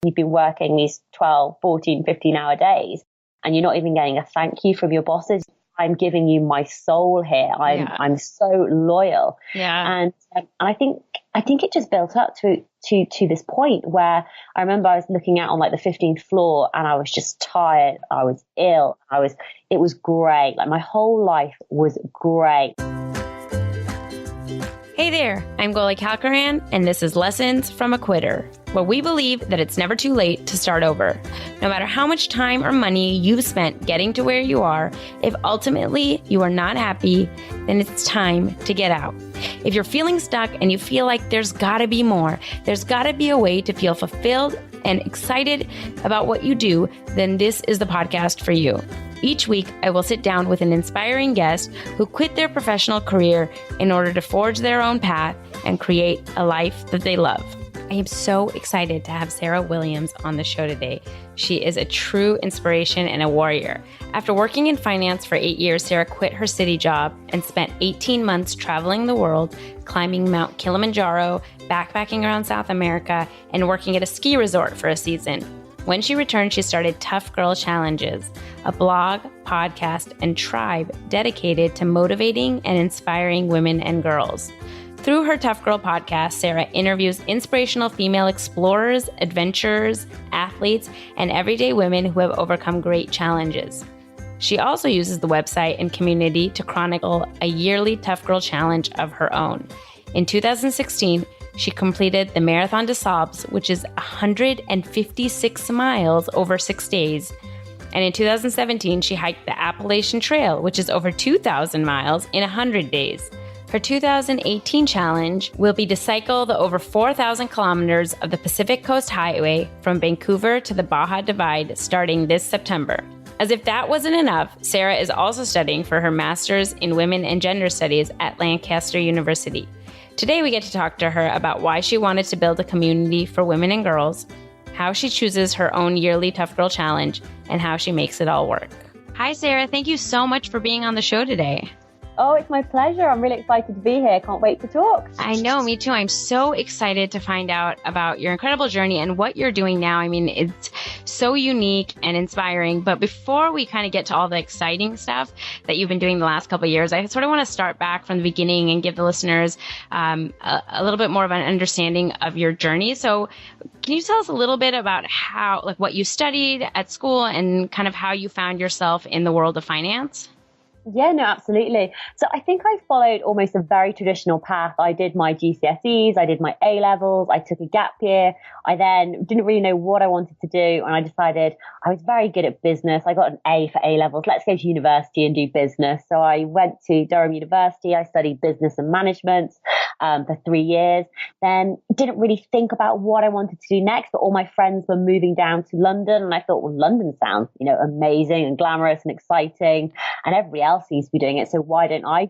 you've been working these 12, 14, 15-hour days, and you're not even getting a thank you from your bosses. I'm giving you my soul here. I'm so loyal. Yeah. And I think it just built up to this point where I remember I was looking out on like the 15th floor and I was just tired. I was ill. It was great. Like my whole life was great. Hey there, I'm Goli Kalkaran, and this is Lessons from a Quitter, where we believe that it's never too late to start over. No matter how much time or money you've spent getting to where you are, if ultimately you are not happy, then it's time to get out. If you're feeling stuck and you feel like there's gotta be more, there's gotta be a way to feel fulfilled and excited about what you do, then this is the podcast for you. Each week, I will sit down with an inspiring guest who quit their professional career in order to forge their own path and create a life that they love. I am so excited to have Sarah Williams on the show today. She is a true inspiration and a warrior. After working in finance for 8 years, Sarah quit her city job and spent 18 months traveling the world, climbing Mount Kilimanjaro, backpacking around South America, and working at a ski resort for a season. When she returned, she started Tough Girl Challenges, a blog, podcast, and tribe dedicated to motivating and inspiring women and girls. Through her Tough Girl podcast, Sarah interviews inspirational female explorers, adventurers, athletes, and everyday women who have overcome great challenges. She also uses the website and community to chronicle a yearly Tough Girl Challenge of her own. In 2016, she completed the Marathon des Sables, which is 156 miles over 6 days. And in 2017, she hiked the Appalachian Trail, which is over 2,000 miles in 100 days. Her 2018 challenge will be to cycle the over 4,000 kilometers of the Pacific Coast Highway from Vancouver to the Baja Divide starting this September. As if that wasn't enough, Sarah is also studying for her master's in Women and Gender Studies at Lancaster University. Today, we get to talk to her about why she wanted to build a community for women and girls, how she chooses her own yearly Tough Girl Challenge, and how she makes it all work. Hi, Sarah. Thank you so much for being on the show today. Oh, it's my pleasure. I'm really excited to be here. Can't wait to talk. I know, me too. I'm so excited to find out about your incredible journey and what you're doing now. I mean, it's so unique and inspiring. But before we kind of get to all the exciting stuff that you've been doing the last couple of years, I sort of want to start back from the beginning and give the listeners a little bit more of an understanding of your journey. So can you tell us a little bit about how, like, what you studied at school and kind of how you found yourself in the world of finance? Yeah, no, absolutely. So I think I followed almost a very traditional path. I did my GCSEs, I did my A-levels, I took a gap year. I then didn't really know what I wanted to do. And I decided I was very good at business. I got an A for A-levels. Let's go to university and do business. So I went to Durham University. I studied business and management for 3 years. Then didn't really think about what I wanted to do next, but all my friends were moving down to London. And I thought, well, London sounds, amazing and glamorous and exciting. And everybody else seems to be doing it. So why don't I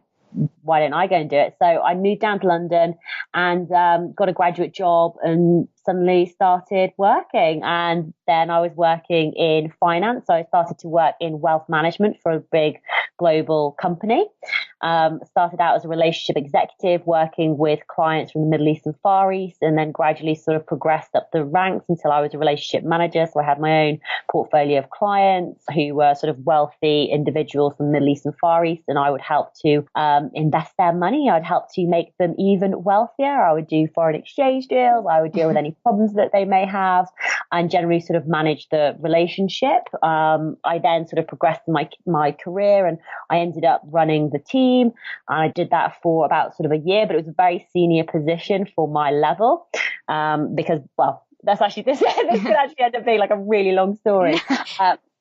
go and do it? So I moved down to London and got a graduate job and suddenly started working. And then I was working in finance. So I started to work in wealth management for a big global company. Started out as a relationship executive working with clients from the Middle East and Far East, and then gradually sort of progressed up the ranks until I was a relationship manager. So I had my own portfolio of clients who were sort of wealthy individuals from the Middle East and Far East, and I would help to invest their money. I'd help to make them even wealthier. I would do foreign exchange deals. I would deal with any problems that they may have and generally sort of manage the relationship. I then sort of progressed in my career and I ended up running the team. And I did that for about sort of a year, but it was a very senior position for my level because, well, that's actually this could actually end up being like a really long story.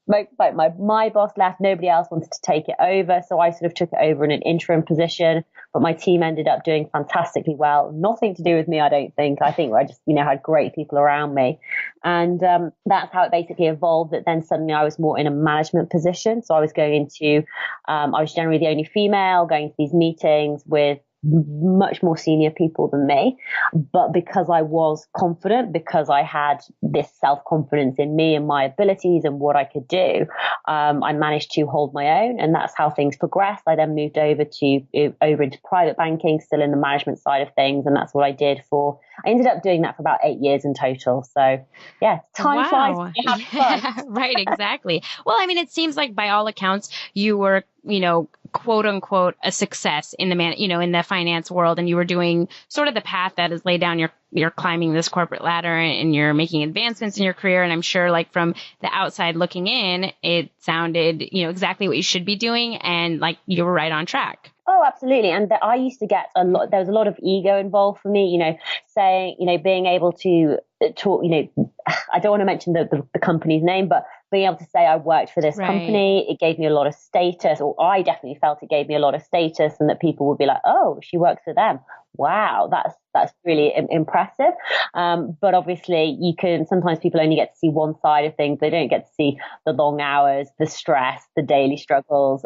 My boss left, nobody else wanted to take it over. So I sort of took it over in an interim position, but my team ended up doing fantastically well. Nothing to do with me, I don't think. I think I just, had great people around me. And that's how it basically evolved, that then suddenly I was more in a management position. So I was going into, I was generally the only female going to these meetings with much more senior people than me. But because I was confident, because I had this self-confidence in me and my abilities and what I could do, I managed to hold my own. And that's how things progressed. I then moved over into private banking, still in the management side of things. And that's what I did I ended up doing that for about 8 years in total. So yeah, time flies. Yeah, right, exactly. Well, I mean, it seems like by all accounts, you were, quote unquote, a success in in the finance world. And you were doing sort of the path that is laid down. You're climbing this corporate ladder and you're making advancements in your career. And I'm sure like from the outside looking in, it sounded, exactly what you should be doing. And like you were right on track. Oh, absolutely. And I used to get there was a lot of ego involved for me, saying, being able to talk, I don't want to mention the company's name, but being able to say I worked for this company, it gave me a lot of status, or I definitely felt it gave me a lot of status, and that people would be like, oh, she works for them. Wow, that's really impressive. But obviously sometimes people only get to see one side of things. They don't get to see the long hours, the stress, the daily struggles,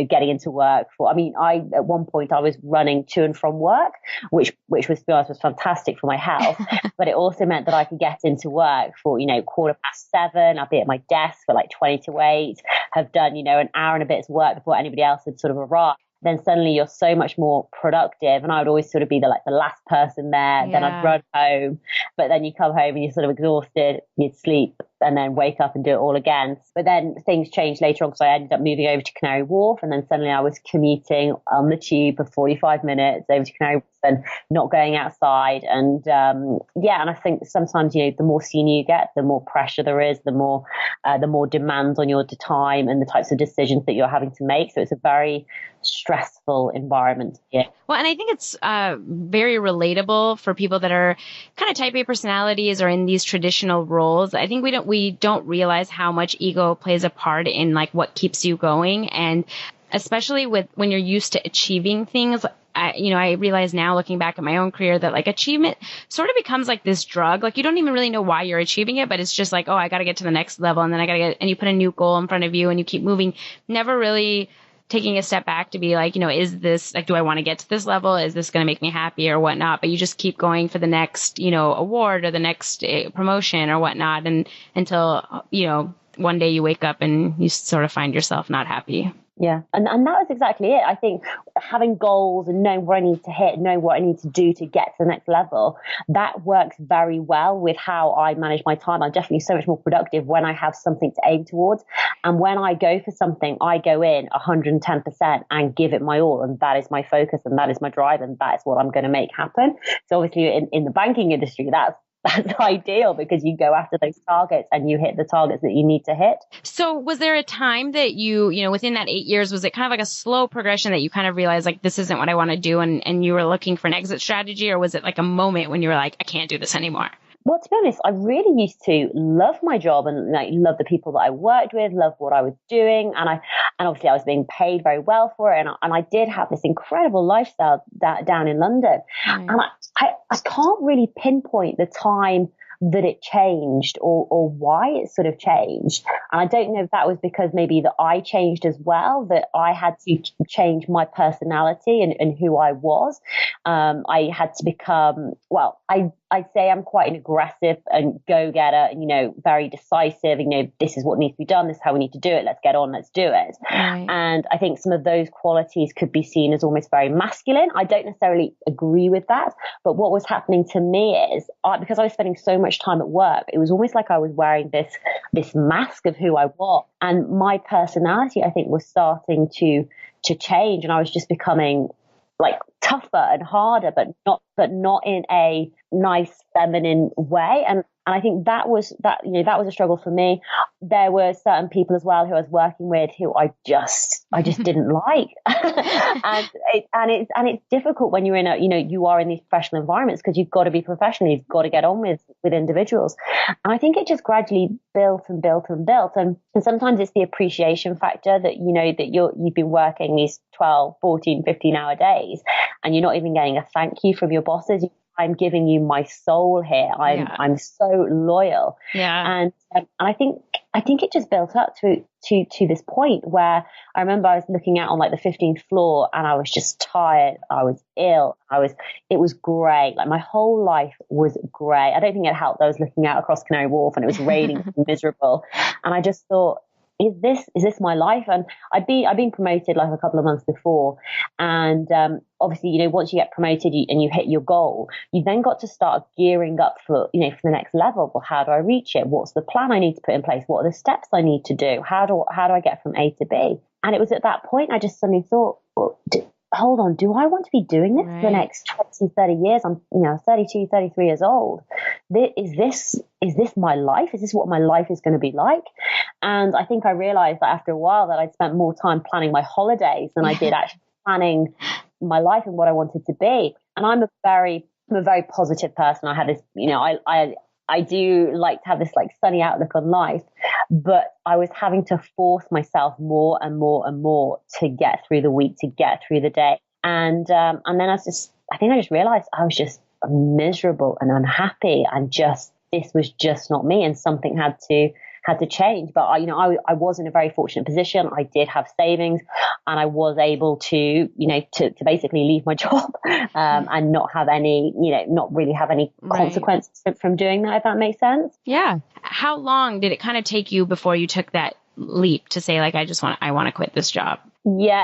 getting into work at one point I was running to and from work, which was, to be honest, was fantastic for my health. But it also meant that I could get into work for, 7:15. I'd be at my desk for like 20 to 8, have done, an hour and a bit's work before anybody else had sort of arrived. Then suddenly you're so much more productive. And I would always sort of be the last person there. Yeah. Then I'd run home, but then you come home and you're sort of exhausted, you'd sleep and then wake up and do it all again. But then things changed later on because I ended up moving over to Canary Wharf, and then suddenly I was commuting on the tube for 45 minutes over to Canary Wharf and not going outside. And and I think sometimes, the more senior you get, the more pressure there is, the more demands on your time and the types of decisions that you're having to make. So it's a very stressful environment. Yeah. Well, and I think it's very relatable for people that are kind of type A personalities or in these traditional roles. I think we don't realize how much ego plays a part in like what keeps you going, and especially when you're used to achieving things. I realize now, looking back at my own career, that like achievement sort of becomes like this drug. Like you don't even really know why you're achieving it, but it's just like, oh, I got to get to the next level, and then and you put a new goal in front of you and you keep moving, never really taking a step back to be like, is this like, do I want to get to this level? Is this going to make me happy or whatnot? But you just keep going for the next, award or the next promotion or whatnot. And until, one day you wake up and you sort of find yourself not happy. Yeah. And that was exactly it. I think having goals and knowing where I need to hit, knowing what I need to do to get to the next level, that works very well with how I manage my time. I'm definitely so much more productive when I have something to aim towards. And when I go for something, I go in 110% and give it my all. And that is my focus and that is my drive and that is what I'm going to make happen. So obviously in the banking industry, that's ideal because you go after those targets and you hit the targets that you need to hit. So was there a time that you within that 8 years, was it kind of like a slow progression that you kind of realized like, this isn't what I want to do and you were looking for an exit strategy, or was it like a moment when you were like, I can't do this anymore? Well, to be honest, I really used to love my job and love the people that I worked with, love what I was doing. And obviously I was being paid very well for it. And I did have this incredible lifestyle down in London. Mm. And I can't really pinpoint the time that it changed or why it sort of changed. And I don't know if that was because maybe that I changed as well, that I had to change my personality and who I was. I had to become, I'd say I'm quite an aggressive and go-getter, very decisive, this is what needs to be done, this is how we need to do it, let's get on, let's do it. Right. And I think some of those qualities could be seen as almost very masculine. I don't necessarily agree with that, but what was happening to me is, because I was spending so much time at work, it was almost like I was wearing this mask of who I was. And my personality, I think, was starting to change, and I was just becoming like tougher and harder, but not in a nice feminine way. And I think that was a struggle for me. There were certain people as well who I was working with who I just didn't like. and it's difficult when you're in you are in these professional environments because you've got to be professional. You've got to get on with individuals. And I think it just gradually built and built and built. And sometimes it's the appreciation factor that, that you've been working these 12, 14, 15 hour days and you're not even getting a thank you from your bosses. I'm giving you my soul here. I'm so loyal. Yeah. And I think it just built up to this point where I remember I was looking out on like the 15th floor and I was just tired. I was ill. It was grey. Like my whole life was grey. I don't think it helped that I was looking out across Canary Wharf and it was raining, miserable. And I just thought, is this my life? And I'd been promoted like a couple of months before. And obviously, you know, once you get promoted and you hit your goal, you then got to start gearing up for the next level. Well, how do I reach it? What's the plan I need to put in place? What are the steps I need to do? How do I get from A to B? And it was at that point I just suddenly thought, well, hold on, do I want to be doing this for the next 20, 30 years? I'm, 32, 33 years old. Is this my life? Is this what my life is going to be like? And I think I realized that after a while that I'd spent more time planning my holidays than I did actually planning my life and what I wanted to be. And I'm a very positive person. I had this, I do like to have this like sunny outlook on life, but I was having to force myself more and more and more to get through the week, to get through the day. And then I just realized I was just miserable and unhappy and this was just not me, and something had to change. But I was in a very fortunate position. I did have savings and I was able to basically leave my job and not have any, not really have any consequences from doing that, if that makes sense. Yeah. How long did it kind of take you before you took that leap to say, like, I want to quit this job? Yeah,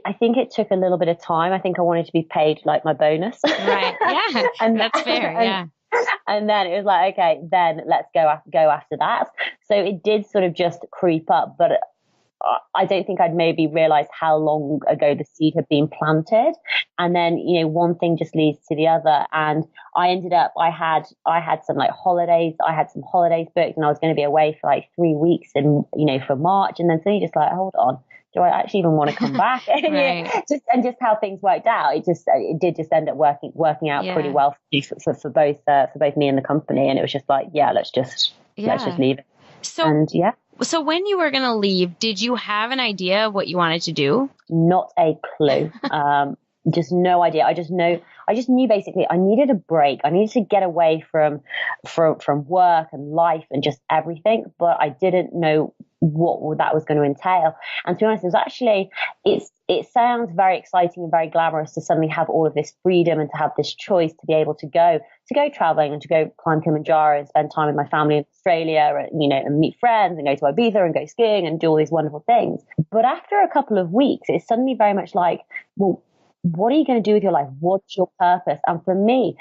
I think it took a little bit of time. I think I wanted to be paid like my bonus. Right. Yeah. And that's fair. Yeah. And then it was like, okay, then let's go after that. So it did sort of just creep up, but I don't think I'd maybe realized how long ago the seed had been planted. And then, one thing just leads to the other. And I ended up, I had some like holidays. I had some holidays booked and I was going to be away for like 3 weeks and, for March. And then suddenly just like, hold on, do I actually even want to come back? Right. just how things worked out. It did just end up working out pretty well for both me and the company. And it was just like, let's just leave it. So when you were going to leave, did you have an idea of what you wanted to do? Not a clue. Just no idea. I just knew basically I needed a break. I needed to get away from work and life and just everything, but I didn't know what that was going to entail. And to be honest, it sounds very exciting and very glamorous to suddenly have all of this freedom and to have this choice to be able to go traveling and to go climb Kilimanjaro and spend time with my family in Australia, and meet friends and go to Ibiza and go skiing and do all these wonderful things. But after a couple of weeks, it's suddenly very much like, well, what are you going to do with your life? What's your purpose? And for me,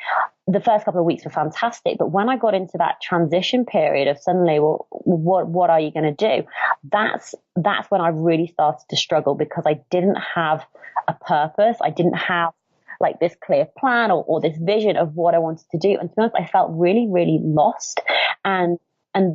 the first couple of weeks were fantastic. But when I got into that transition period of suddenly, well, what are you going to do? That's when I really started to struggle because I didn't have a purpose. I didn't have like this clear plan or this vision of what I wanted to do. And to be honest, I felt really, really lost. And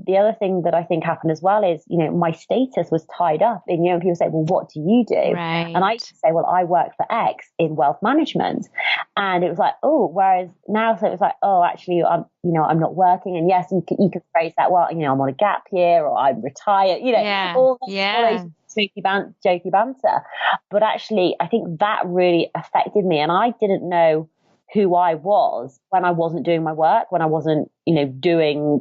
the other thing that I think happened as well is, my status was tied up in, people say, well, what do you do? Right. And I used to say, well, I work for X in wealth management. And it was like, oh, whereas now, so it was like, oh, actually, I'm not working. And yes, you can phrase that, well, I'm on a gap year or I'm retired, all those jokey banter. But actually, I think that really affected me. And I didn't know who I was when I wasn't doing my work, when I wasn't, doing,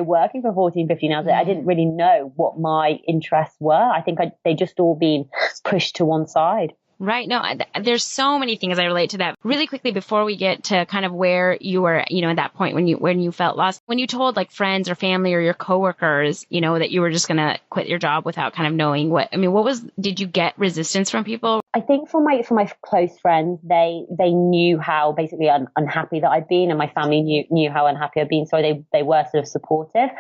working for 14, 15 hours. I didn't really know what my interests were. I think they just all been pushed to one side. Right. No, there's so many things I relate to that. Really quickly, before we get to kind of where you were, at that point when you felt lost, when you told like friends or family or your coworkers, that you were just going to quit your job without kind of knowing did you get resistance from people? I think for my close friends, they knew how basically unhappy that I'd been, and my family knew how unhappy I'd been. So they were sort of supportive.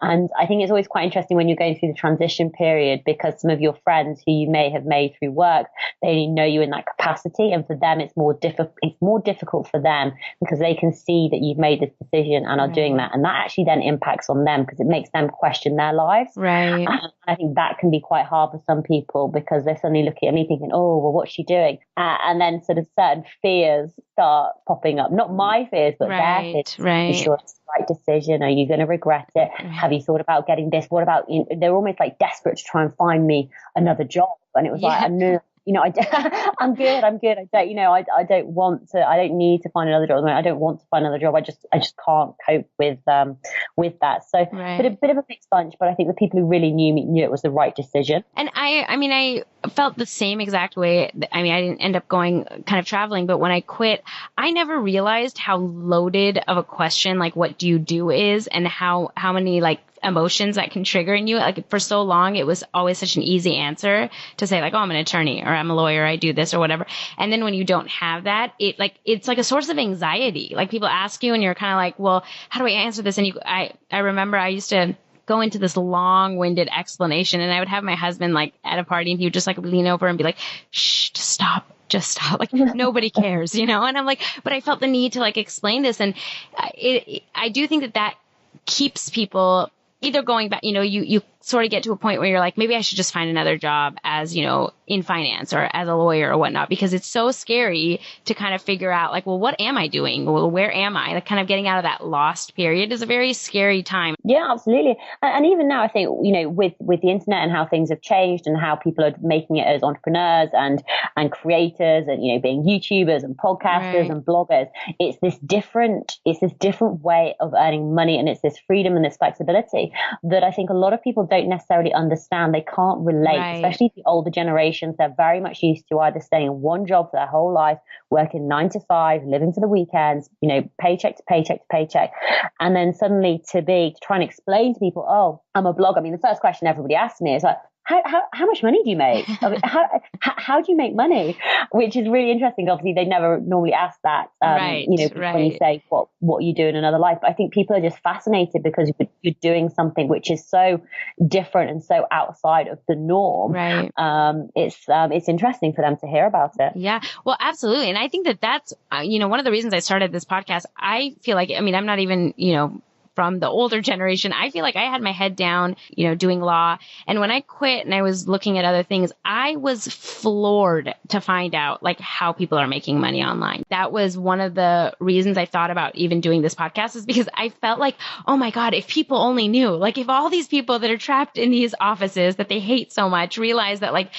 And I think it's always quite interesting when you're going through the transition period, because some of your friends who you may have made through work, they only know you in that capacity, and for them it's more difficult for them because they can see that you've made this decision and are doing that, and that actually then impacts on them because it makes them question their lives. Right. And I think that can be quite hard for some people because they're suddenly looking at me thinking, oh, well, what's she doing? And then sort of certain fears start popping up, not my fears but their fears. Are you sure it's the right decision? Are you going to regret it? Have you thought about getting this? What about, they're almost like desperate to try and find me another job. And it was like, I'm good. I'm good. I don't need to find another job. I don't want to find another job. I just can't cope with that. So, but a bit of a mixed bunch, but I think the people who really knew me knew it was the right decision. And I felt the same exact way. I mean, I didn't end up going kind of traveling, but when I quit, I never realized how loaded of a question, like what do you do is, and how many like emotions that can trigger in you. Like for so long, it was always such an easy answer to say like, oh, I'm an attorney or I'm a lawyer, I do this or whatever. And then when you don't have that, it's like a source of anxiety. Like people ask you and you're kind of like, well, how do I answer this? And I remember I used to go into this long-winded explanation, and I would have my husband like at a party and he would just like lean over and be like, shh, just stop. Like nobody cares, And I'm like, but I felt the need to like explain this. And I do think that keeps people either going back, you sort of get to a point where you're like, maybe I should just find another job as, in finance or as a lawyer or whatnot, because it's so scary to kind of figure out like, well, what am I doing? Well, where am I? Like kind of getting out of that lost period is a very scary time. Yeah, absolutely. And even now, I think, with the internet and how things have changed and how people are making it as entrepreneurs and creators and, being YouTubers and podcasters and bloggers, it's this different way of earning money. And it's this freedom and this flexibility that I think a lot of people don't necessarily understand. They can't relate, especially the older generations. They're very much used to either staying in one job for their whole life, working 9 to 5, living for the weekends, paycheck to paycheck to paycheck. And then suddenly to try and explain to people, oh, I'm a blogger. I mean, the first question everybody asks me is like, how much money do you make? I mean, how do you make money? Which is really interesting. Obviously, they never normally ask that, when you say what you do in another life. But I think people are just fascinated because you're doing something which is so different and so outside of the norm. Right. It's interesting for them to hear about it. Yeah, well, absolutely. And I think that's, one of the reasons I started this podcast. I feel like, I'm not even, from the older generation, I feel like I had my head down, doing law. And when I quit and I was looking at other things, I was floored to find out like how people are making money online. That was one of the reasons I thought about even doing this podcast, is because I felt like, oh my God, if people only knew, like if all these people that are trapped in these offices that they hate so much realize that like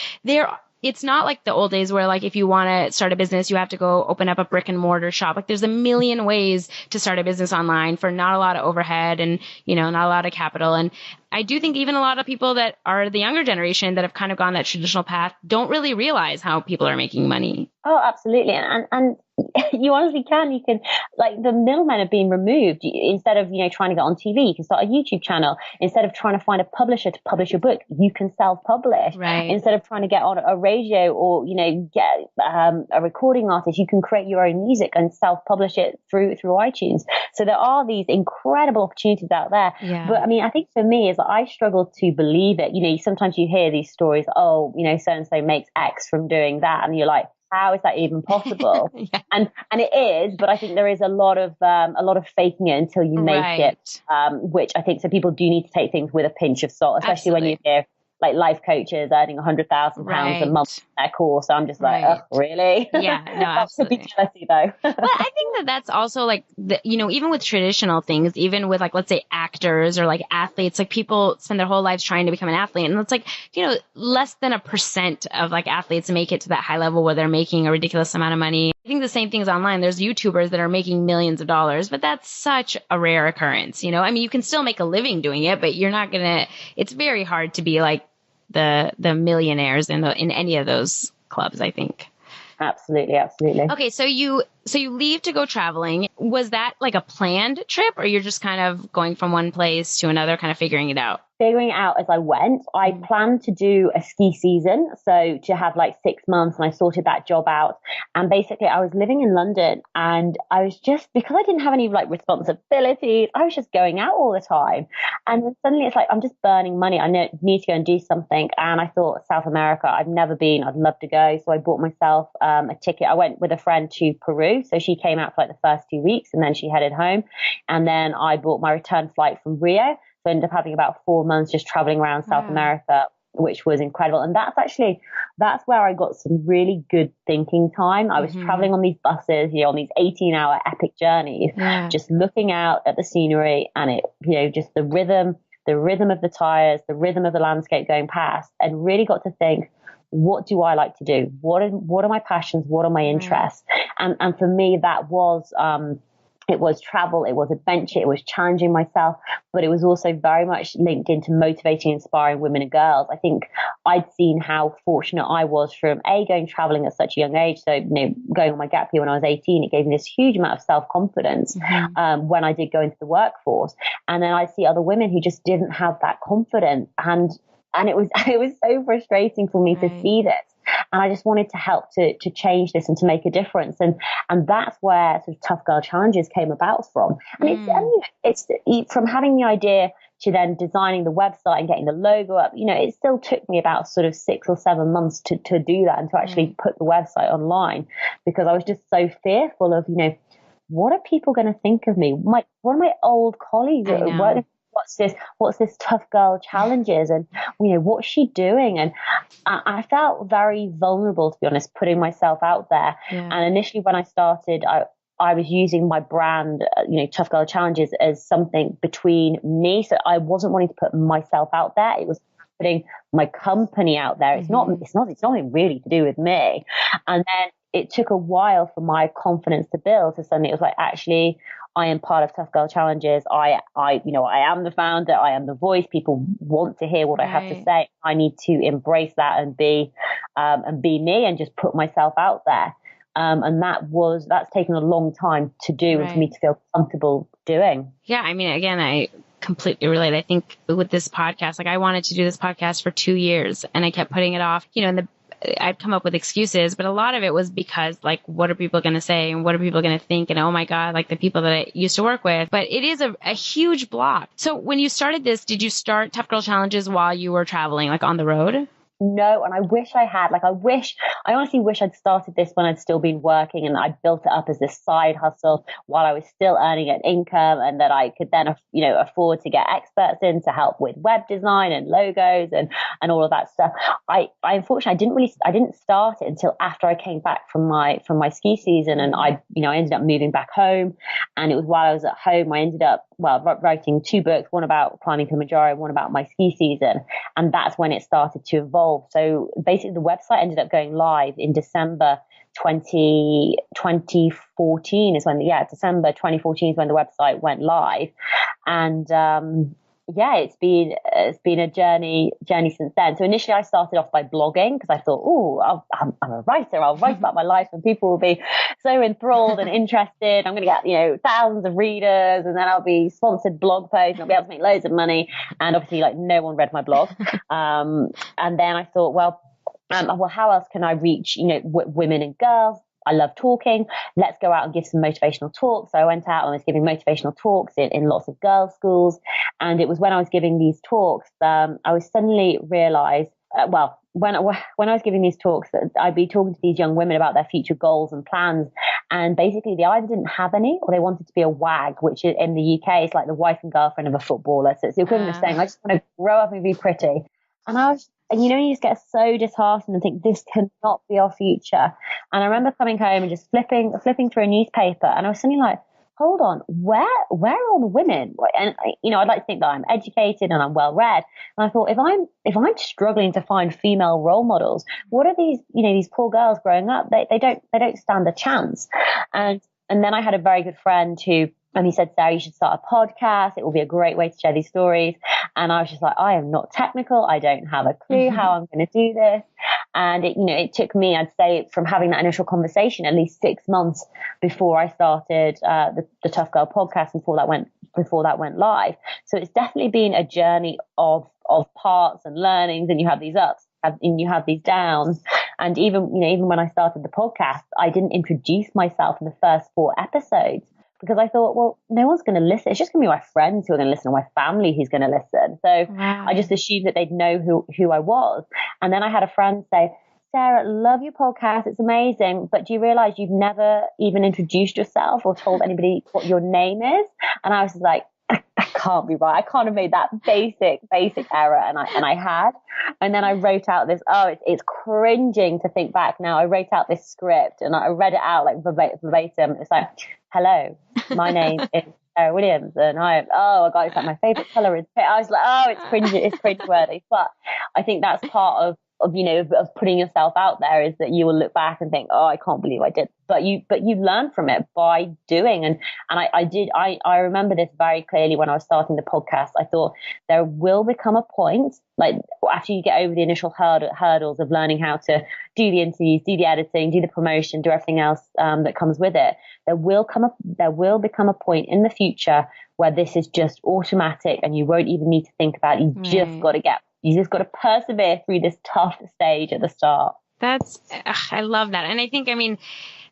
it's not like the old days where like if you want to start a business, you have to go open up a brick and mortar shop. Like there's a million ways to start a business online for not a lot of overhead and, not a lot of capital. And I do think even a lot of people that are the younger generation that have kind of gone that traditional path don't really realize how people are making money. Oh, absolutely. And you honestly can. You can, like, the middlemen have been removed. Instead of, trying to get on TV, you can start a YouTube channel. Instead of trying to find a publisher to publish your book, you can self-publish. Right. Instead of trying to get on a radio or, get a recording artist, you can create your own music and self-publish it through iTunes. So there are these incredible opportunities out there. Yeah. But I mean, I think for me is I struggle to believe it. Sometimes you hear these stories, oh, so-and-so makes X from doing that. And you're like, how is that even possible? Yeah. And it is, but I think there is a lot of faking it until you make it, which I think so people do need to take things with a pinch of salt, especially when you hear like life coaches earning £100,000 a month in their course. So I'm just like, oh, really? Yeah, no, absolutely. That's a big jealousy though. But I think that's also like, even with traditional things, even with like, let's say actors or like athletes, like people spend their whole lives trying to become an athlete. And it's like, less than 1% of like athletes make it to that high level where they're making a ridiculous amount of money. I think the same thing is online. There's YouTubers that are making millions of dollars, but that's such a rare occurrence. I mean, you can still make a living doing it, but you're not it's very hard to be like the millionaires in any of those clubs, I think. Absolutely. Okay, so you leave to go traveling. Was that like a planned trip, or you're just kind of going from one place to another, kind of figuring it out? Figuring it out as I went. I planned to do a ski season, so to have like 6 months, and I sorted that job out. And basically I was living in London, and I was just, because I didn't have any like responsibilities, I was just going out all the time. And then suddenly it's like, I'm just burning money. I need to go and do something. And I thought, South America, I've never been, I'd love to go. So I bought myself a ticket. I went with a friend to Peru. So she came out for like the first 2 weeks, and then she headed home. And then I bought my return flight from Rio. So I ended up having about 4 months just traveling around South America, which was incredible. And that's where I got some really good thinking time. I was traveling on these buses, on these 18-hour epic journeys, just looking out at the scenery and it, just the rhythm of the tires, the rhythm of the landscape going past, and really got to think, what do I like to do? What are my passions? What are my interests? And for me, that was, it was travel, it was adventure, it was challenging myself, but it was also very much linked into motivating, inspiring women and girls. I think I'd seen how fortunate I was from going traveling at such a young age. So, going on my gap year when I was 18, it gave me this huge amount of self-confidence when I did go into the workforce. And then I see other women who just didn't have that confidence. And it was so frustrating for me to see this. And I just wanted to help to change this and to make a difference. And that's where sort of Tough Girl Challenges came about from. And it's from having the idea to then designing the website and getting the logo up, it still took me about sort of 6 or 7 months to do that and to actually put the website online, because I was just so fearful of, what are people going to think of me? One of my old colleagues what's this Tough Girl Challenges, and what's she doing? And I felt very vulnerable, to be honest, putting myself out there. And initially when I started, I was using my brand, Tough Girl Challenges, as something between me. So I wasn't wanting to put myself out there. It was putting my company out there. It's nothing really to do with me. And then it took a while for my confidence to build. So suddenly it was like, actually, I am part of Tough Girl Challenges. I am the founder. I am the voice. People want to hear what I have to say. I need to embrace that and be me and just put myself out there. And that's taken a long time to do and for me to feel comfortable doing. Yeah. I mean, again, I completely relate. I think with this podcast, like I wanted to do this podcast for 2 years and I kept putting it off, and I'd come up with excuses, but a lot of it was because like, what are people going to say and what are people going to think? And oh my God, like the people that I used to work with, but it is a huge block. So when you started this, did you start Tough Girl Challenges while you were traveling, like on the road? No, and I wish I had. I honestly wish I'd started this when I'd still been working and I built it up as this side hustle while I was still earning an income, and that I could then, afford to get experts in to help with web design and logos and all of that stuff. I unfortunately I didn't start it until after I came back from my ski season, and I ended up moving back home, and it was while I was at home I ended up writing 2 books, one about climbing Kilimanjaro, one about my ski season, and that's when it started to evolve. So basically the website ended up going live in December 2014 is when December 2014 is when the website went live. And it's been a journey since then. So initially I started off by blogging because I thought, I'm a writer. I'll write about my life and people will be so enthralled and interested. I'm going to get, thousands of readers, and then I'll be sponsored blog posts and I'll be able to make loads of money. And obviously no one read my blog. And then I thought, how else can I reach, women and girls? I love talking. Let's go out and give some motivational talks. So I went out and was giving motivational talks in lots of girls' schools. And it was when I was giving these talks, I was suddenly realized, when I was giving these talks, I'd be talking to these young women about their future goals and plans. And basically they either didn't have any or they wanted to be a WAG, which in the UK is like the wife and girlfriend of a footballer. So it's the equivalent of saying, I just want to grow up and be pretty. And you just get so disheartened and think this cannot be our future. And I remember coming home and just flipping through a newspaper, and I was suddenly like, hold on, where are all the women? And I'd like to think that I'm educated and I'm well read. And I thought, if I'm struggling to find female role models, what are these poor girls growing up? They don't stand a chance. And then I had a very good friend and he said, Sarah, you should start a podcast. It will be a great way to share these stories. And I was just like, I am not technical. I don't have a clue how I'm going to do this. And it took me, I'd say, from having that initial conversation, at least 6 months before I started the Tough Girl podcast, before that went live. So it's definitely been a journey of parts and learnings, and you have these ups and you have these downs. And even when I started the podcast, I didn't introduce myself in the first 4 episodes, because I thought, well, no one's going to listen. It's just going to be my friends who are going to listen, or my family who's going to listen. So wow. I just assumed that they'd know who I was. And then I had a friend say, Sarah, love your podcast. It's amazing. But do you realize you've never even introduced yourself or told anybody what your name is? And I was like, that can't be right. I can't have made that basic error. And I had. And then I wrote out this, it's cringing to think back now. I wrote out this script and I read it out like verbatim. It's like, hello, my name is Sarah Williams, and it's like my favorite color is pink. I was like, it's cringeworthy. But I think that's part of putting yourself out there is that you will look back and think, oh, I can't believe I did. But you learn from it by doing. And I remember this very clearly when I was starting the podcast. I thought there will become a point, like after you get over the initial hurdles of learning how to do the interviews, do the editing, do the promotion, do everything else that comes with it. There will become a point in the future where this is just automatic and you won't even need to think about it. You just got to persevere through this tough stage at the start. I love that. And I think,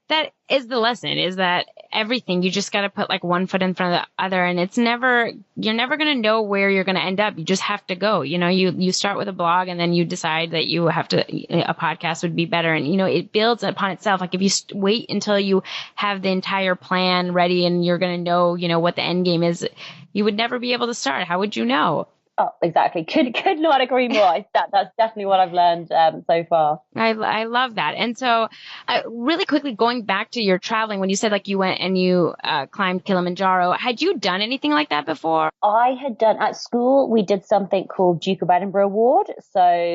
that is the lesson, is that everything, you just got to put like one foot in front of the other, and you're never going to know where you're going to end up. You just have to go. You start with a blog and then you decide that a podcast would be better. And, it builds upon itself. Like if you wait until you have the entire plan ready and you're going to know, what the end game is, you would never be able to start. How would you know? Oh, exactly. Could not agree more. That's definitely what I've learned so far. I love that. And so really quickly, going back to your traveling, when you said like you went and you climbed Kilimanjaro, had you done anything like that before? I had done, at school, we did something called Duke of Edinburgh Award,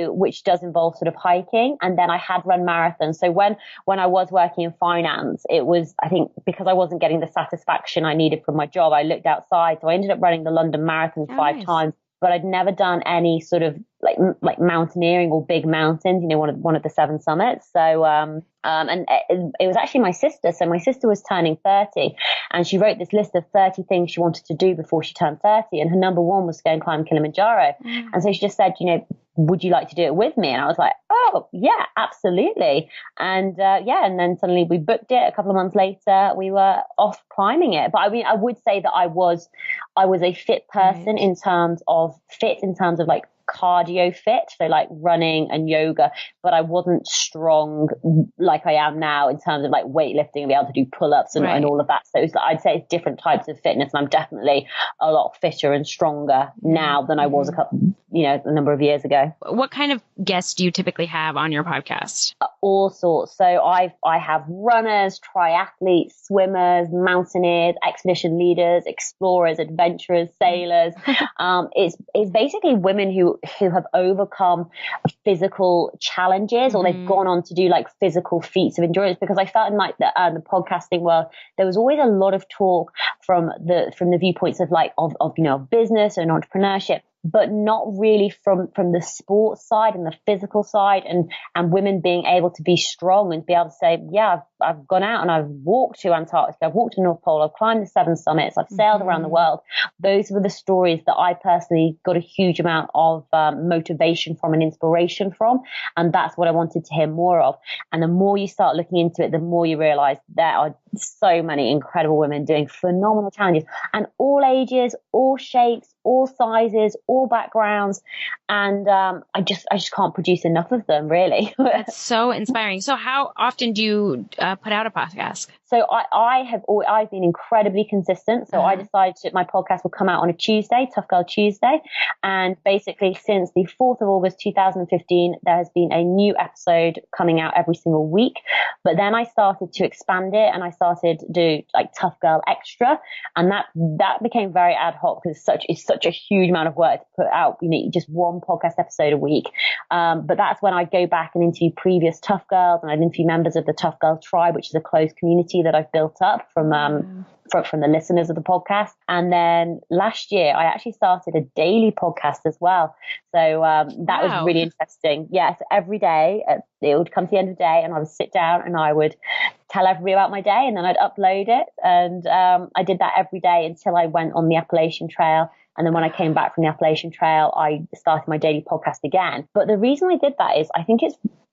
which does involve sort of hiking. And then I had run marathons. So when I was working in finance, it was, I think, because I wasn't getting the satisfaction I needed from my job, I looked outside. So I ended up running the London Marathon 5 times. But I'd never done any sort of like mountaineering or big mountains, one of the 7 summits. So, and it was actually my sister. So my sister was turning 30 and she wrote this list of 30 things she wanted to do before she turned 30. And her number 1 was to go and climb Kilimanjaro. And so she just said, would you like to do it with me? And I was like, oh yeah, absolutely. And and then suddenly we booked it. A couple of months later, we were off climbing it. But I would say that I was a fit person in terms of like cardio fit, so like running and yoga, but I wasn't strong like I am now in terms of like weightlifting and be able to do pull-ups and all of that. So I'd say it's different types of fitness, and I'm definitely a lot fitter and stronger now than I was a number of years ago. What kind of guests do you typically have on your podcast? All sorts. So I have runners, triathletes, swimmers, mountaineers, expedition leaders, explorers, adventurers, sailors. It's basically women who have overcome physical challenges, or they've gone on to do like physical feats of endurance. Because I felt in like the podcasting world, there was always a lot of talk from the viewpoints of business and entrepreneurship, but not really from the sports side and the physical side, and women being able to be strong and be able to say, yeah, I've gone out and I've walked to Antarctica, I've walked to North Pole, I've climbed the 7 summits, I've sailed around the world. Those were the stories that I personally got a huge amount of motivation from and inspiration from. And that's what I wanted to hear more of. And the more you start looking into it, the more you realize there are so many incredible women doing phenomenal challenges, and all ages, all shapes, all sizes, all backgrounds. And I just can't produce enough of them, really. That's so inspiring. So how often do you put out a podcast? So I've been incredibly consistent. So I decided that my podcast will come out on a Tuesday, Tough Girl Tuesday. And basically since the 4th of August, 2015, there has been a new episode coming out every single week. But then I started to expand it, and I started to do like Tough Girl Extra. And that became very ad hoc, because it's such a huge amount of work to put out, just one podcast episode a week. But that's when I go back and interview previous Tough Girls, and I'd interview members of the Tough Girl Tribe, which is a close community that I've built up from the listeners of the podcast. And then last year, I actually started a daily podcast as well. So that was really interesting. Yes, every day it would come to the end of the day, and I would sit down and I would tell everybody about my day, and then I'd upload it. And I did that every day until I went on the Appalachian Trail. And then when I came back from the Appalachian Trail, I started my daily podcast again. But the reason I did that is I think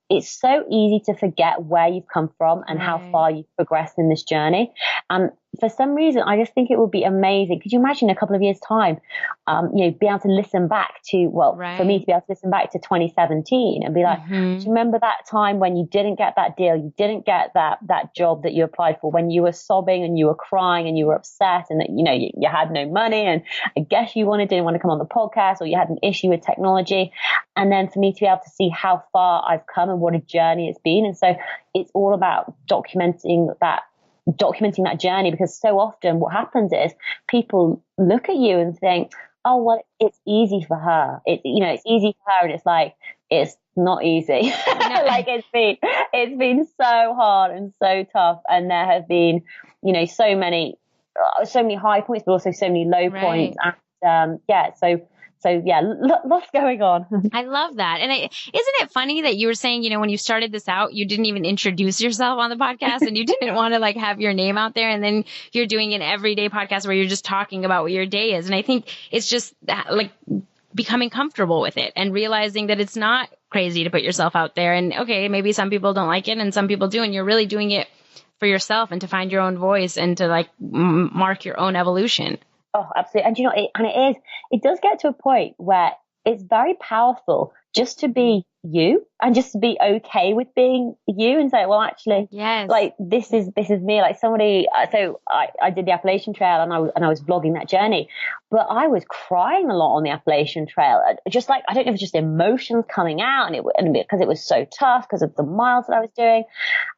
it's so easy to forget where you've come from and how far you've progressed in this journey. And for some reason, I just think it would be amazing. Could you imagine a couple of years' time, be able to listen back to, for me to be able to listen back to 2017 and be like, do you remember that time when you didn't get that deal, you didn't get that job that you applied for, when you were sobbing and you were crying and you were upset, and that, you had no money, and I guess you didn't want to come on the podcast, or you had an issue with technology. And then for me to be able to see how far I've come and what a journey it's been. And so it's all about documenting that journey, because so often what happens is people look at you and think, oh, well, it's easy for her. It's easy for her. And it's like, it's not easy. Like it's been so hard and so tough. And there have been, so many high points, but also so many low points. And lots going on. I love that. And isn't it funny that you were saying, when you started this out, you didn't even introduce yourself on the podcast and you didn't want to like have your name out there. And then you're doing an everyday podcast where you're just talking about what your day is. And I think it's just like becoming comfortable with it and realizing that it's not crazy to put yourself out there. And okay, maybe some people don't like it and some people do. And you're really doing it for yourself and to find your own voice and to like mark your own evolution. Oh, absolutely. And it does get to a point where it's very powerful just to be you and just to be okay with being you and say, well, actually, yes, like this is me. Like somebody, so I did the Appalachian Trail and I was vlogging that journey, but I was crying a lot on the Appalachian Trail. Just like, I don't know if it's just emotions coming out and because it was so tough because of the miles that I was doing.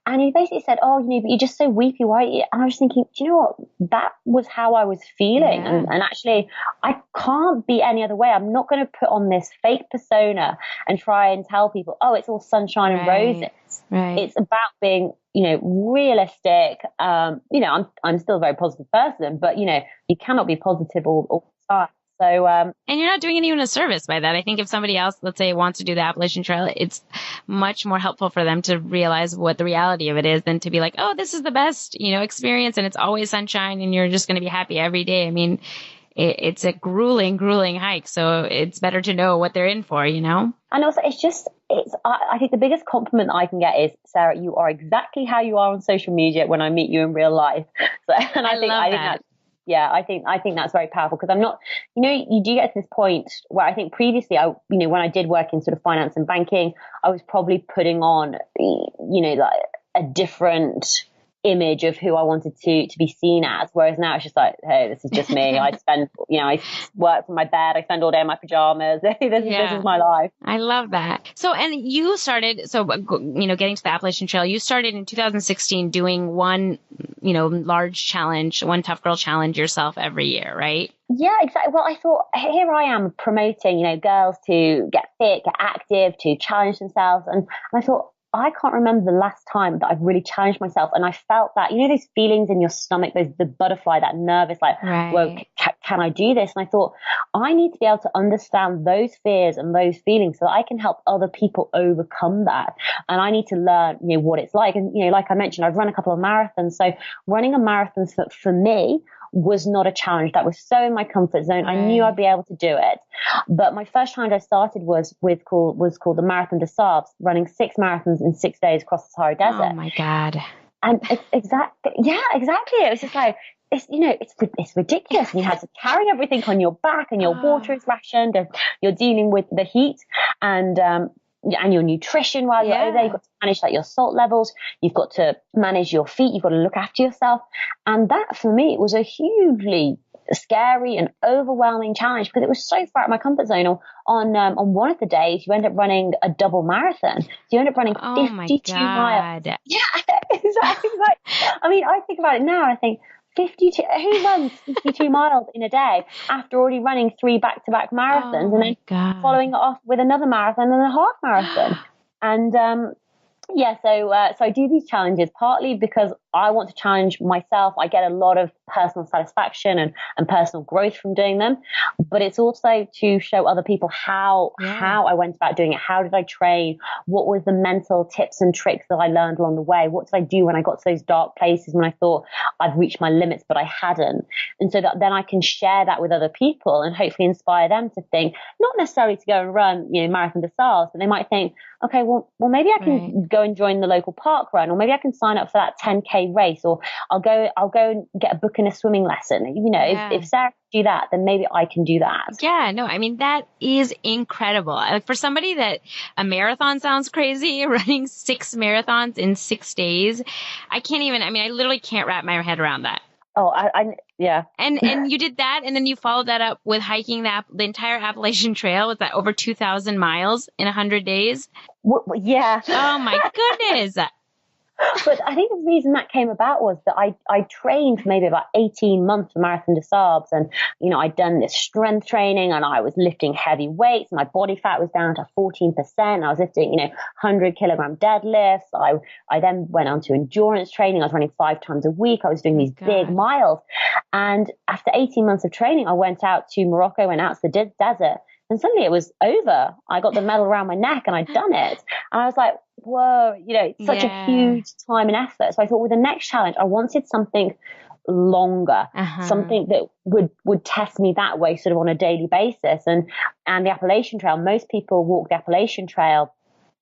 And he basically said, oh, but you're just so weepy, why? And I was thinking, do you know what? That was how I was feeling. Yeah. And actually, I can't be any other way. I'm not going to put on this fake persona and try and tell people, oh, it's all sunshine and roses. Right. It's about being, realistic. I'm still a very positive person, but, you cannot be positive all the time. So, and you're not doing anyone a service by that. I think if somebody else, let's say, wants to do the Appalachian Trail, it's much more helpful for them to realize what the reality of it is than to be like, oh, this is the best, experience and it's always sunshine and you're just going to be happy every day. I mean, it's a grueling hike. So it's better to know what they're in for, And also I think the biggest compliment I can get is, Sarah, you are exactly how you are on social media when I meet you in real life. So, and I think that's, yeah, I think that's very powerful because I'm not, you do get to this point where I think previously when I did work in sort of finance and banking, I was probably putting on, like a different image of who I wanted to be seen as. Whereas now it's just like, hey, this is just me. I work from my bed. I spend all day in my pajamas. This is my life. I love that. So, and you started, getting to the Appalachian Trail, you started in 2016 doing one, large challenge, one tough girl challenge yourself every year, right? Yeah, exactly. Well, I thought, here I am promoting, girls to get fit, get active, to challenge themselves. And I thought, I can't remember the last time that I've really challenged myself. And I felt that, those feelings in your stomach, the butterfly, that nervous, like, right. Well, can I do this? And I thought, I need to be able to understand those fears and those feelings so that I can help other people overcome that. And I need to learn, what it's like. And, like I mentioned, I've run a couple of marathons. So running a marathon for me was not a challenge. That was so in my comfort zone. Right. I knew I'd be able to do it. But my first challenge I started was called the Marathon des Sables, running 6 marathons in 6 days across the Sahara Desert. Oh my God. And it's exactly. It was just like, it's ridiculous. And you had to carry everything on your back and your water is rationed and you're dealing with the heat and your nutrition while you're over there. You've got to manage your salt levels. You've got to manage your feet. You've got to look after yourself. And that for me was a hugely scary and overwhelming challenge because it was so far out of my comfort zone. On one of the days, you end up running a double marathon. So you end up running 52 miles. Yeah, exactly. I mean, I think about it now and I think, 52, who runs 52 miles in a day after already running 3 back-to-back marathons and then following it off with another marathon and a half marathon? And so I do these challenges partly because I want to challenge myself. I get a lot of personal satisfaction and personal growth from doing them, but it's also to show other people how I went about doing it. How did I train? What was the mental tips and tricks that I learned along the way? What did I do when I got to those dark places when I thought I'd reached my limits, but I hadn't? And so that then I can share that with other people and hopefully inspire them to think, not necessarily to go and run, Marathon des Sables, but they might think, okay, well, maybe I can go and join the local park run, or maybe I can sign up for that 10K race, or I'll go and get a book in a swimming lesson. If Sarah can do that, then maybe I can do that. Yeah, no, I mean, that is incredible. Like for somebody that a marathon sounds crazy, running 6 marathons in 6 days, I literally can't wrap my head around that. Oh, yeah. And you did that, and then you followed that up with hiking the entire Appalachian Trail. Was that over 2,000 miles in 100 days? Yeah. Oh my goodness. But I think the reason that came about was that I trained for maybe about 18 months for Marathon des Sables. And, I'd done this strength training and I was lifting heavy weights. My body fat was down to 14%. I was lifting, 100 kilogram deadlifts. I then went on to endurance training. I was running 5 times a week. I was doing these big miles. And after 18 months of training, I went out to Morocco, went out to the desert. And suddenly it was over. I got the medal around my neck and I'd done it. And I was like, whoa, it's such a huge time and effort. So I thought with the next challenge, I wanted something longer, something that would test me that way sort of on a daily basis. And the Appalachian Trail, most people walk the Appalachian Trail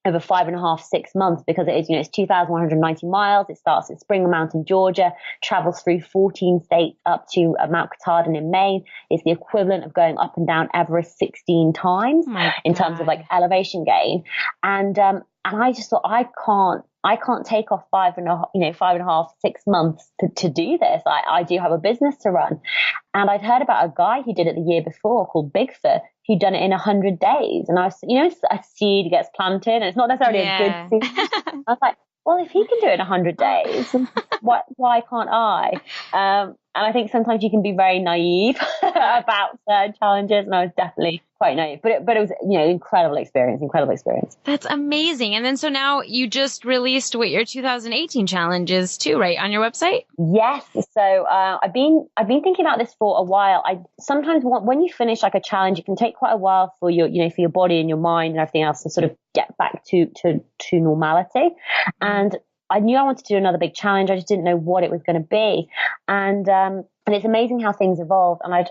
over 5.5, 6 months because it is, it's 2,190 miles. It starts at Springer Mountain, Georgia, travels through 14 states up to Mount Katahdin in Maine. It's the equivalent of going up and down Everest 16 times in terms of like elevation gain. And I just thought I can't take off 5.5, 6 months to do this. I do have a business to run. And I'd heard about a guy who did it the year before called Bigfoot, who'd done it in 100 days. And I was, a seed gets planted and it's not necessarily a good seed. I was like, well, if he can do it in 100 days, why can't I? And I think sometimes you can be very naive about certain challenges, and I was definitely quite naive. But it was, incredible experience. That's amazing. And then so now you just released your 2018 challenges too, right, on your website? Yes. So I've been thinking about this for a while. I sometimes when you finish like a challenge, it can take quite a while for your for your body and your mind and everything else to sort of get back to normality. And I knew I wanted to do another big challenge. I just didn't know what it was going to be. And it's amazing how things evolved. And I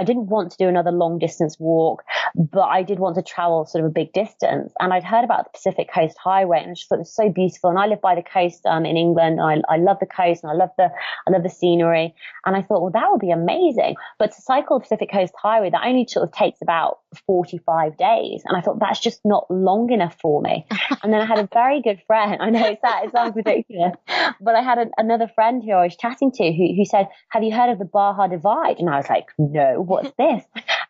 didn't want to do another long distance walk, but I did want to travel sort of a big distance. And I'd heard about the Pacific Coast Highway and I just thought it was so beautiful. And I live by the coast in England. I love the coast and I love the scenery. And I thought, well, that would be amazing. But to cycle the Pacific Coast Highway, that only sort of takes about 45 days. And I thought that's just not long enough for me. And then I had a very good friend. I know it sounds ridiculous, but I had another friend who I was chatting to who said, have you heard of the Baja Divide? And I was like, no, what's this?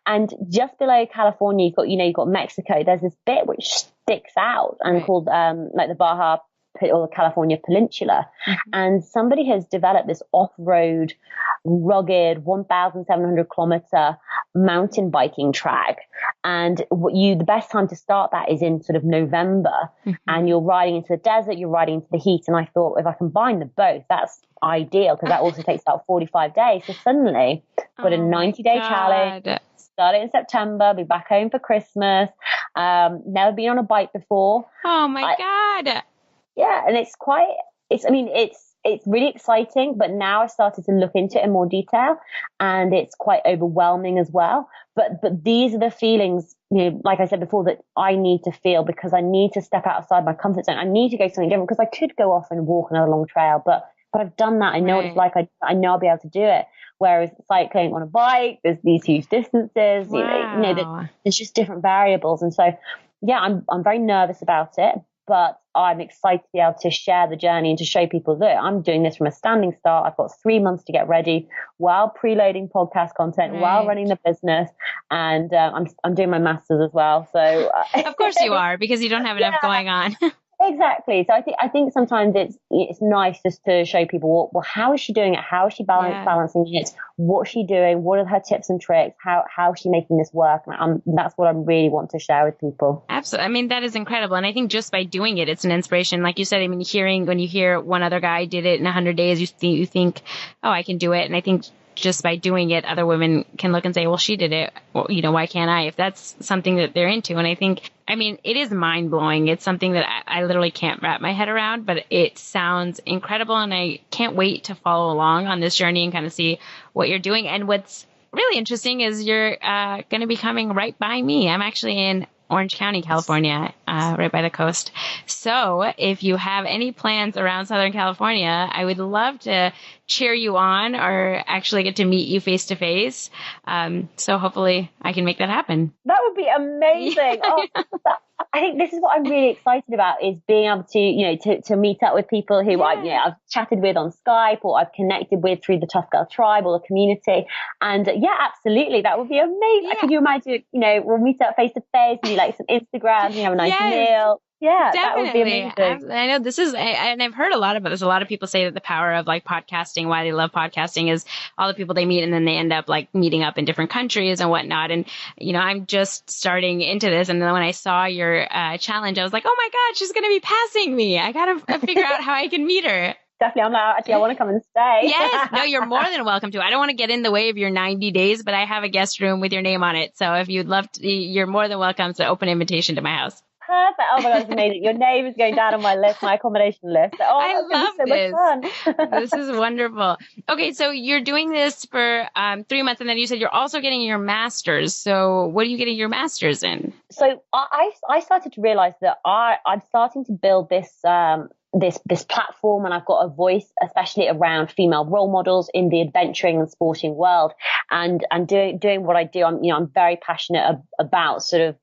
And just below California, you've got Mexico. There's this bit which sticks out and called like the Baja or the California Peninsula. And somebody has developed this off-road, rugged, 1,700 kilometer mountain biking track. And the best time to start that is in sort of November. And you're riding into the desert, you're riding into the heat. And I thought if I combine the both, that's ideal because that also takes about 45 days. So suddenly got a 90-day challenge. Started in September, be back home for Christmas. Never been on a bike before. Oh my God. Yeah. And it's really exciting, but now I've started to look into it in more detail and it's quite overwhelming as well. But these are the feelings, like I said before, that I need to feel because I need to step outside my comfort zone. I need to go something different because I could go off and walk another long trail, but I've done that. I know what it's like. I know I'll be able to do it. Whereas cycling on a bike, there's these huge distances, there's just different variables. And so, yeah, I'm very nervous about it, but I'm excited to be able to share the journey and to show people that I'm doing this from a standing start. I've got 3 months to get ready while preloading podcast content, while running the business. And I'm doing my master's as well. So of course you are, because you don't have enough going on. Exactly. So I think sometimes it's nice just to show people, well, how is she doing it? How is she balancing it? What's she doing? What are her tips and tricks? How is she making this work? And that's what I really want to share with people. Absolutely. I mean, that is incredible. And I think just by doing it, it's an inspiration. Like you said, I mean, when you hear one other guy did it in 100 days, you think, oh, I can do it. And I think just by doing it, other women can look and say, well, she did it. Well, why can't I? If that's something that they're into. And I think, it is mind blowing. It's something that I literally can't wrap my head around, but it sounds incredible. And I can't wait to follow along on this journey and kind of see what you're doing. And what's really interesting is you're going to be coming right by me. I'm actually in Orange County, California, right by the coast. So if you have any plans around Southern California, I would love to cheer you on or actually get to meet you face to face. So hopefully I can make that happen. That would be amazing. I think this is what I'm really excited about is being able to, to meet up with people who I've chatted with on Skype or I've connected with through the Tough Girl Tribe or the community. And absolutely. That would be amazing. Yeah. Could you imagine, we'll meet up face to face and do like some Instagrams and have a nice meal. Yeah, that would be Definitely. amazing. I know this is, and I've heard a lot about this. A lot of people say that the power of like podcasting, why they love podcasting, is all the people they meet and then they end up like meeting up in different countries and whatnot. And, I'm just starting into this. And then when I saw your challenge, I was like, oh my God, she's going to be passing me. I got to figure out how I can meet her. Definitely. I'm like, actually, I want to come and stay. Yes. No, you're more than welcome to. I don't want to get in the way of your 90 days, but I have a guest room with your name on it. So if you'd love to, you're more than welcome to open invitation to my house. Perfect. Oh my God, it's amazing. Your name is going down on my list, my accommodation list. Oh, I love so this. much fun. This is wonderful. Okay, so you're doing this for 3 months, and then you said you're also getting your master's. So what are you getting your master's in? So I started to realize that I'm starting to build this this platform, and I've got a voice, especially around female role models in the adventuring and sporting world, and doing what I do. I'm very passionate about sort of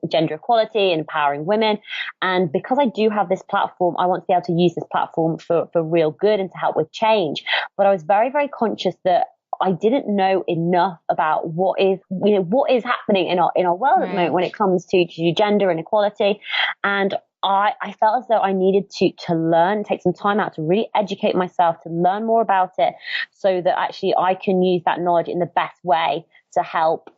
gender equality and empowering women, and because I do have this platform, I want to be able to use this platform for real good and to help with change. But I was very, very conscious that I didn't know enough about what is happening in our world at the moment when it comes to gender inequality. And I felt as though I needed to learn, take some time out to really educate myself, to learn more about it, so that actually I can use that knowledge in the best way to help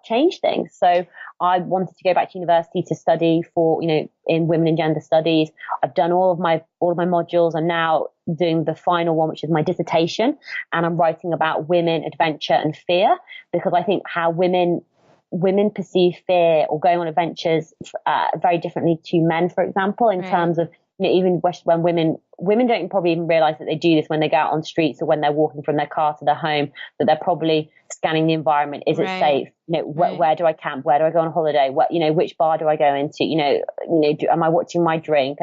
change things. So I wanted to go back to university to study for, in women and gender studies. I've done all of my modules. I'm now doing the final one, which is my dissertation, and I'm writing about women, adventure, and fear, because I think how women perceive fear or going on adventures very differently to men, for example, in terms of, even when women don't probably even realize that they do this when they go out on streets or when they're walking from their car to their home, that they're probably scanning the environment. Is it safe? Where do I camp? Where do I go on holiday? Which bar do I go into? Am I watching my drink?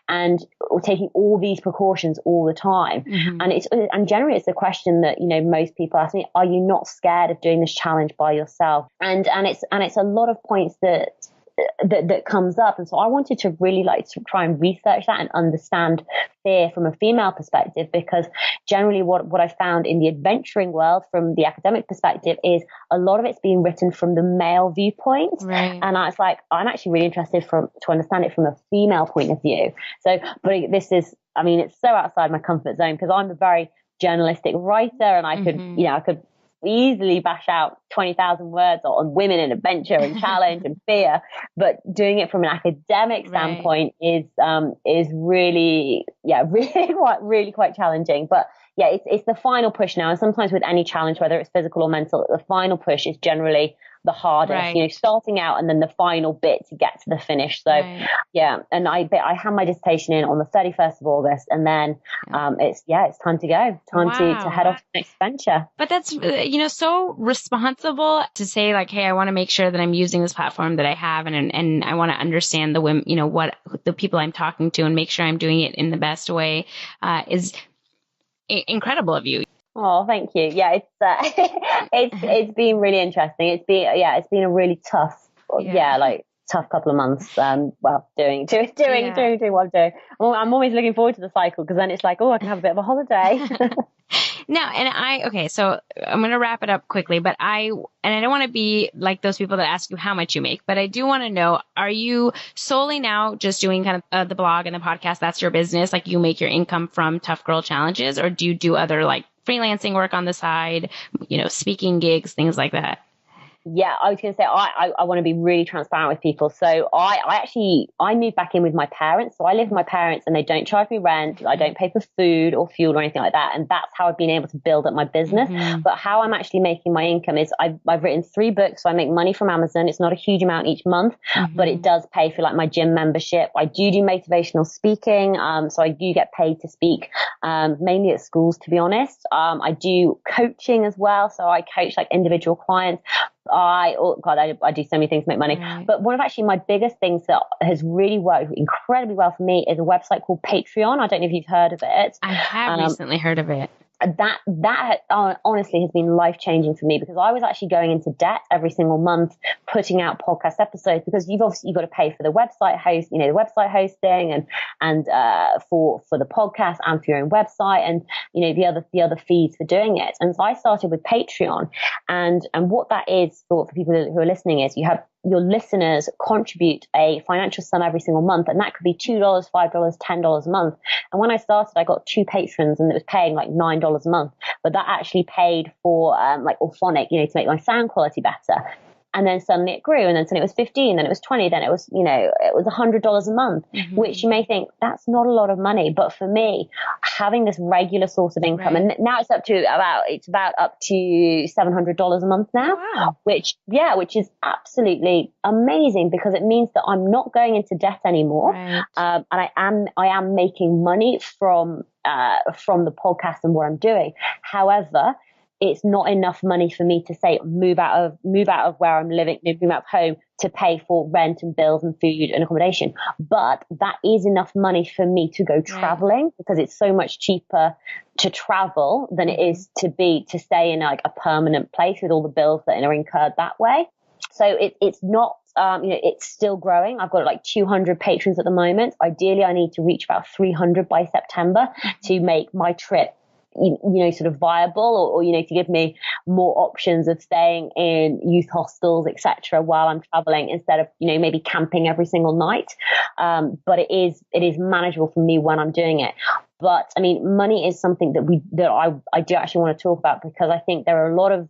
And taking all these precautions all the time. And generally it's a question that, most people ask me, are you not scared of doing this challenge by yourself? And it's a lot of points that comes up. And so I wanted to really to try and research that and understand fear from a female perspective, because generally what I found in the adventuring world from the academic perspective is a lot of it's being written from the male viewpoint. And I was like, I'm actually really interested to understand it from a female point of view. So, but this is, it's so outside my comfort zone, because I'm a very journalistic writer, and I could, I could easily bash out 20,000 words on women and adventure and challenge and fear, but doing it from an academic standpoint is really quite challenging. But yeah, it's the final push now. And sometimes with any challenge, whether it's physical or mental, the final push is generally the hardest, starting out and then the final bit to get to the finish. So yeah, and I had my dissertation in on the 31st of August, and then it's time to go, to head off to the next venture. But that's, so responsible to say like, hey, I want to make sure that I'm using this platform that I have, and I want to understand the women, what the people I'm talking to, and make sure I'm doing it in the best way, is incredible of you. Oh, thank you. Yeah, it's been really interesting. It's been a really tough, tough couple of months. Doing what I'm doing. Well, I'm always looking forward to the cycle, because then it's like, oh, I can have a bit of a holiday. So I'm going to wrap it up quickly, but I don't want to be like those people that ask you how much you make, but I do want to know, are you solely now just doing kind of the blog and the podcast? That's your business. Like, you make your income from Tough Girl Challenges, or do you do other like freelancing work on the side, speaking gigs, things like that? Yeah, I was going to say, I want to be really transparent with people. So I moved back in with my parents. So I live with my parents, and they don't charge me rent. I don't pay for food or fuel or anything like that. And that's how I've been able to build up my business. But how I'm actually making my income is I've written 3 books. So I make money from Amazon. It's not a huge amount each month, but it does pay for like my gym membership. I do motivational speaking. So I do get paid to speak, mainly at schools, to be honest. I do coaching as well. So I coach like individual clients. I do so many things to make money. But one of actually my biggest things that has really worked incredibly well for me is a website called Patreon. I don't know if you've heard of it. I have recently heard of it. That honestly has been life-changing for me, because I was actually going into debt every single month putting out podcast episodes, because you've got to pay for the website host, the website hosting and for the podcast and for your own website, and the other fees for doing it. And so I started with Patreon, and what that is for people who are listening is you have your listeners contribute a financial sum every single month, and that could be $2, $5, $10 a month. And when I started, I got 2 patrons, and it was paying like $9 a month, but that actually paid for like Orphonic, to make my sound quality better. And then suddenly it grew, and then suddenly it was 15, then it was 20, then it was $100 a month, which you may think that's not a lot of money. But for me, having this regular source of income, and now it's up to $700 a month now, which is absolutely amazing, because it means that I'm not going into debt anymore. And I am making money from the podcast and what I'm doing. However, it's not enough money for me to say move out of where I'm living, move out of home to pay for rent and bills and food and accommodation. But that is enough money for me to go traveling, because it's so much cheaper to travel than it is to stay in like a permanent place with all the bills that are incurred that way. So it's not, it's still growing. I've got like 200 patrons at the moment. Ideally, I need to reach about 300 by September to make my trip sort of viable, or to give me more options of staying in youth hostels, etc., while I'm traveling, instead of maybe camping every single night. But it is manageable for me when I'm doing it. But I mean, money is something that I do actually want to talk about, because I think there are a lot of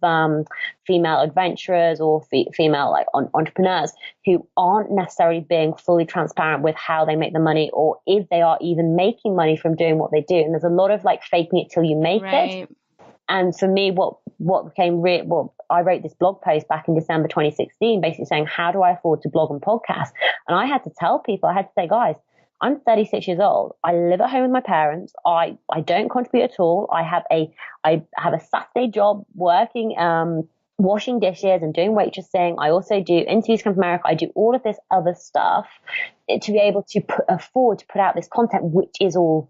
female adventurers or female like entrepreneurs who aren't necessarily being fully transparent with how they make the money, or if they are even making money from doing what they do. And there's a lot of like faking it till you make it. And for me, what became I wrote this blog post back in December 2016, basically saying, how do I afford to blog and podcast? And I had to tell people, I had to say, guys, I'm 36 years old. I live at home with my parents. I don't contribute at all. I have a Saturday job working, washing dishes and doing waitressing. I also do interviews from America. I do all of this other stuff to be able to afford to put out this content, which is all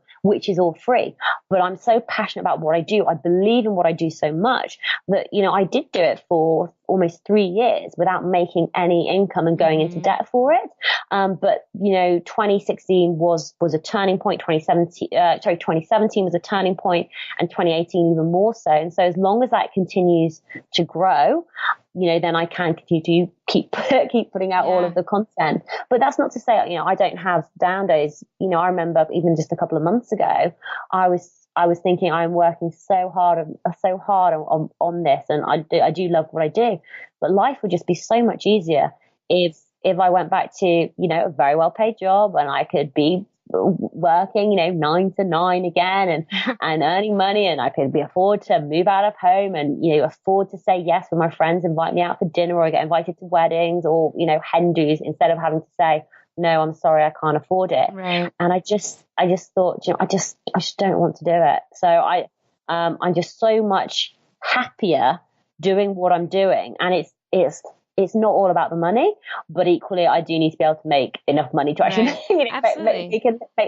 free. But I'm so passionate about what I do. I believe in what I do so much that, I did do it for almost 3 years without making any income and going into debt for it. But 2016 was a turning point. 2017 was a turning point, and 2018 even more so. And so as long as that continues to grow, then I can continue to keep putting out all of the content. But that's not to say, I don't have down days. I remember even just a couple of months ago, I was thinking, I'm working so hard on this, and I do love what I do, but life would just be so much easier if I went back to a very well paid job, and I could be working 9 to 9 again, and earning money, and I could afford to move out of home, and afford to say yes when my friends invite me out for dinner, or I get invited to weddings, or hen dos, instead of having to say, no, I'm sorry, I can't afford it. Right. And I just thought, I just don't want to do it. So I'm just so much happier doing what I'm doing. And it's not all about the money, but equally I do need to be able to make enough money to actually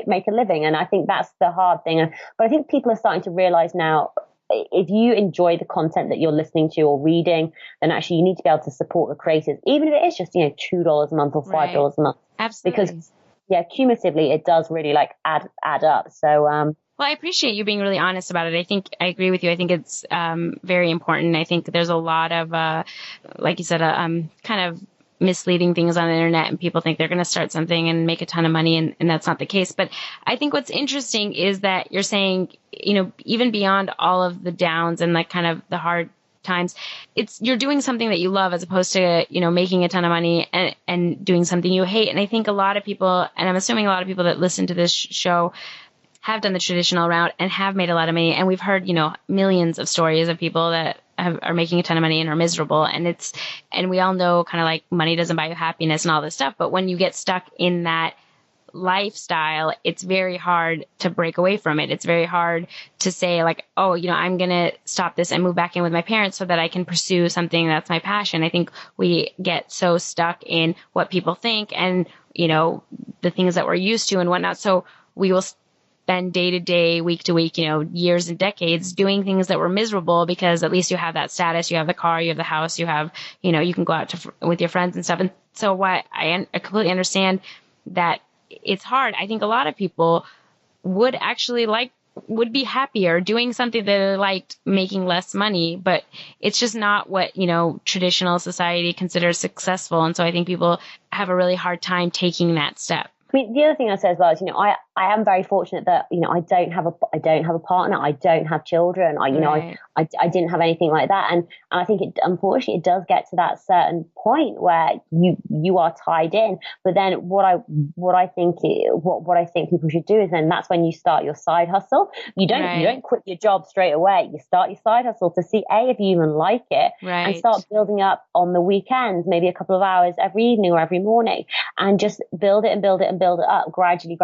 make a living. And I think that's the hard thing. But I think people are starting to realize now, if you enjoy the content that you're listening to or reading, then actually you need to be able to support the creators, even if it is just, $2 a month or $5 a month. Absolutely. Because cumulatively it does really add up. So, well, I appreciate you being really honest about it. I think I agree with you. I think it's very important. I think there's a lot of, like you said, kind of misleading things on the internet, and people think they're going to start something and make a ton of money, and that's not the case. But I think what's interesting is that you're saying, even beyond all of the downs and like kind of the hard times, you're doing something that you love, as opposed to, making a ton of money and doing something you hate. And I think a lot of people, and I'm assuming a lot of people that listen to this show, have done the traditional route and have made a lot of money. And we've heard, millions of stories of people that are making a ton of money and are miserable. And we all know kind of like money doesn't buy you happiness and all this stuff. But when you get stuck in that lifestyle, it's very hard to break away from it. It's very hard to say like, oh, I'm going to stop this and move back in with my parents so that I can pursue something that's my passion. I think we get so stuck in what people think and, the things that we're used to and whatnot. So we will spend day to day, week to week, years and decades doing things that were miserable, because at least you have that status, you have the car, you have the house, you have, you can go out with your friends and stuff. And so what I completely understand that it's hard. I think a lot of people would actually like would be happier doing something that they liked, making less money, but it's just not what, traditional society considers successful. And so I think people have a really hard time taking that step. I mean, the other thing I say as well is, I am very fortunate that, I don't have a partner. I don't have children. Right. I didn't have anything like that. And I think unfortunately, it does get to that certain point where you are tied in. But then what I think people should do is then that's when you start your side hustle. You don't quit your job straight away. You start your side hustle to see if you even like it, and start building up on the weekends, maybe a couple of hours every evening or every morning, and just build it and build it and build it up gradually.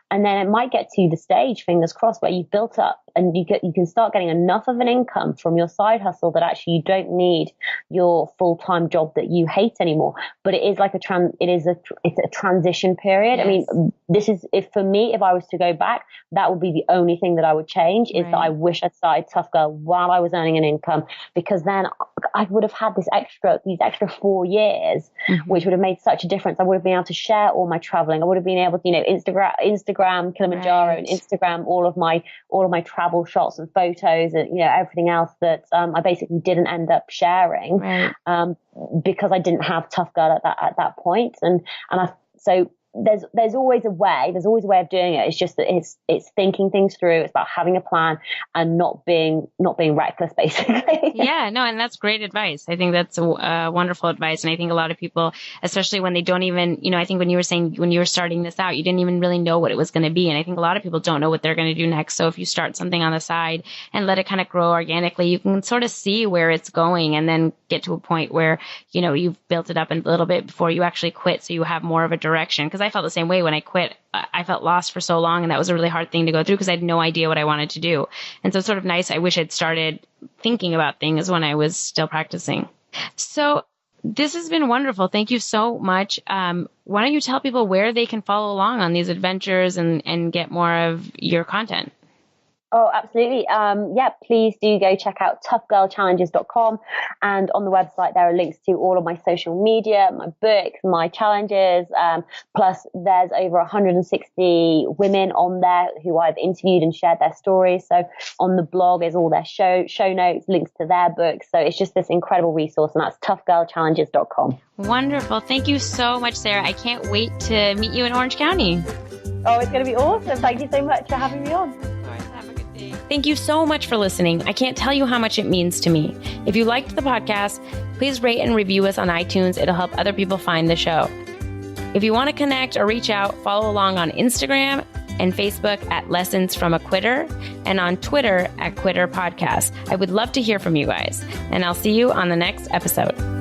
And then it might get to the stage, fingers crossed, where you've built up and you can start getting enough of an income from your side hustle that actually you don't need your full-time job that you hate anymore. But it is like it's a transition period. Yes. I mean, this is, if I was to go back, that would be the only thing that I would change, is that I wish I'd started Tough Girl while I was earning an income, because then I would have had these extra 4 years, which would have made such a difference. I would have been able to share all my traveling. I would have been able to, Instagram Kilimanjaro and Instagram all of my travel shots and photos and everything else that I basically didn't end up sharing because I didn't have Tough Girl at that point. So there's always a way of doing it. It's just that it's thinking things through. It's about having a plan and not being reckless, basically. Yeah, no, and that's great advice. I think that's wonderful advice. And I think a lot of people, especially when they don't even, I think when you were saying, when you were starting this out, you didn't even really know what it was going to be. And I think a lot of people don't know what they're going to do next. So if you start something on the side and let it kind of grow organically, you can sort of see where it's going and then get to a point where, you've built it up a little bit before you actually quit. So you have more of a direction. Because I felt the same way when I quit. I felt lost for so long, and that was a really hard thing to go through because I had no idea what I wanted to do. And so it's sort of nice. I wish I'd started thinking about things when I was still practicing. So this has been wonderful. Thank you so much. Why don't you tell people where they can follow along on these adventures and get more of your content? Oh, absolutely. Please do go check out toughgirlchallenges.com. And on the website, there are links to all of my social media, my books, my challenges. Plus, there's over 160 women on there who I've interviewed and shared their stories. So on the blog is all their show notes, links to their books. So it's just this incredible resource, and that's toughgirlchallenges.com. Wonderful. Thank you so much, Sarah. I can't wait to meet you in Orange County. Oh, it's going to be awesome. Thank you so much for having me on. Thank you so much for listening. I can't tell you how much it means to me. If you liked the podcast, please rate and review us on iTunes. It'll help other people find the show. If you want to connect or reach out, follow along on Instagram and Facebook at Lessons from a Quitter, and on Twitter at Quitter Podcast. I would love to hear from you guys, and I'll see you on the next episode.